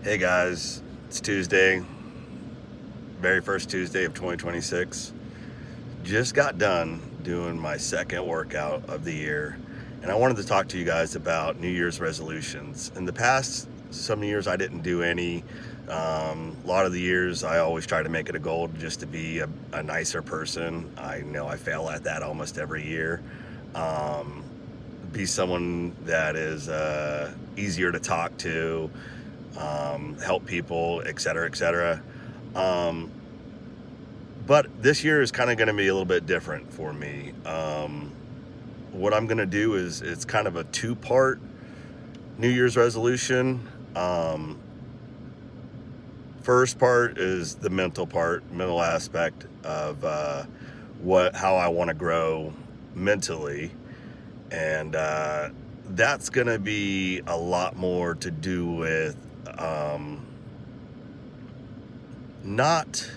Hey guys, it's Tuesday, very first Tuesday of 2026. Just got done doing my second workout of the year, and I wanted to talk to you guys about New Year's resolutions. In the past, some years I didn't do any. A lot of the years I always try to make it a goal just to be a nicer person. I know I fail at that almost every year. Um, be someone that is easier to talk to, help people, et cetera, et cetera. Um, but this year is kind of going to be a little bit different for me. What I'm going to do is it's kind of a two-part New Year's resolution. First part is the mental aspect of how I want to grow mentally, and that's going to be a lot more to do with not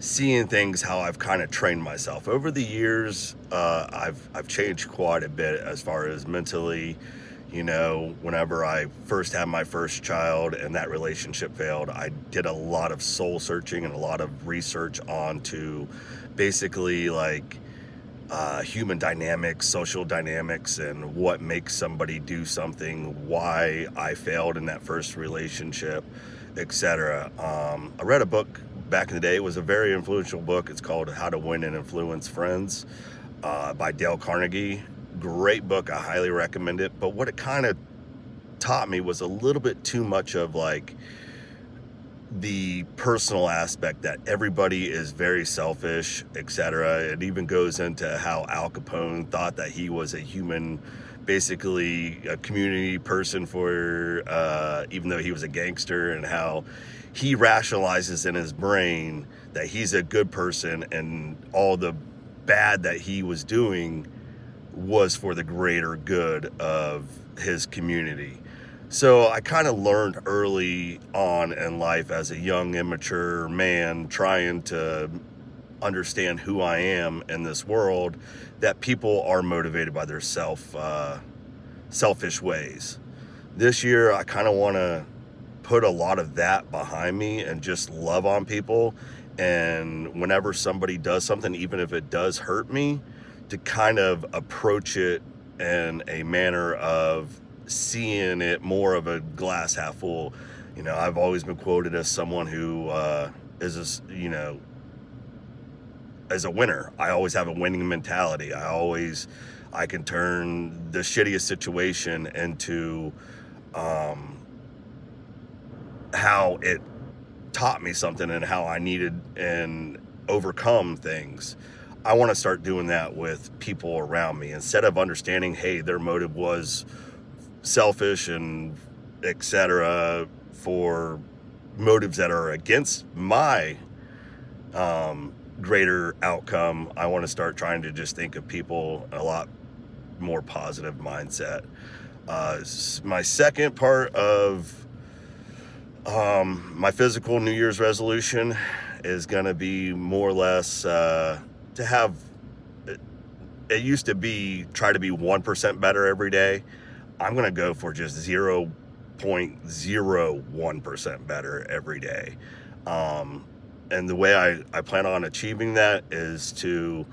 seeing things how I've kind of trained myself over the years. I've changed quite a bit as far as mentally. You know, whenever I first had my first child and that relationship failed, I did a lot of soul searching and a lot of research onto basically like human dynamics, social dynamics, and what makes somebody do something, why I failed in that first relationship, etc. I read a book back in the day. It was a very influential book. It's called How to Win and Influence Friends by Dale Carnegie. Great book. I highly recommend it. But what it kind of taught me was a little bit too much of like the personal aspect, that everybody is very selfish, etc. It even goes into how Al Capone thought that he was a human, basically a community person for, even though he was a gangster, and how he rationalizes in his brain that he's a good person and all the bad that he was doing was for the greater good of his community. So I kind of learned early on in life as a young, immature man trying to understand who I am in this world, that people are motivated by their selfish ways. This year, I kind of want to put a lot of that behind me and just love on people. And whenever somebody does something, even if it does hurt me, to kind of approach it in a manner of seeing it more of a glass half full. You know, I've always been quoted as someone who is, as a winner. I always have a winning mentality. I can turn the shittiest situation into how it taught me something and how I needed and overcome things. I want to start doing that with people around me, instead of understanding, hey, their motive was selfish and etc., for motives that are against my greater outcome. I want to start trying to just think of people a lot more positive mindset. My second part of my physical New Year's resolution is going to be more or less to have, it used to be try to be 1% better every day. I'm going to go for just 0.01% better every day. And the way I plan on achieving that is to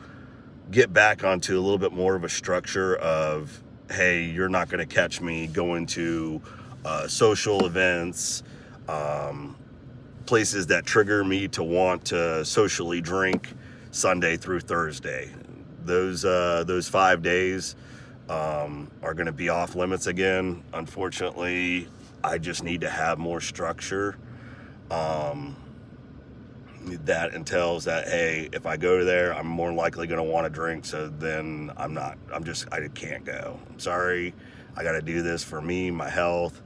get back onto a little bit more of a structure of, hey, you're not going to catch me going to social events, places that trigger me to want to socially drink Sunday through Thursday. Those 5 days are going to be off limits again. Unfortunately, I just need to have more structure. That entails that, hey, if I go there, I'm more likely going to want to drink. So then I can't go. I'm sorry. I got to do this for me, my health,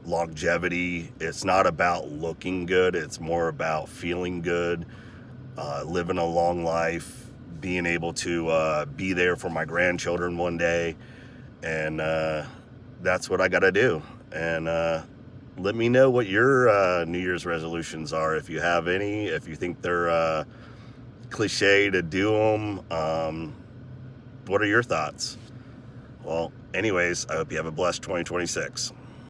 longevity. It's not about looking good. It's more about feeling good, living a long life, being able to be there for my grandchildren one day. And that's what I got to do. And let me know what your New Year's resolutions are, if you have any, if you think they're cliche to do them. What are your thoughts? Well, anyways, I hope you have a blessed 2026.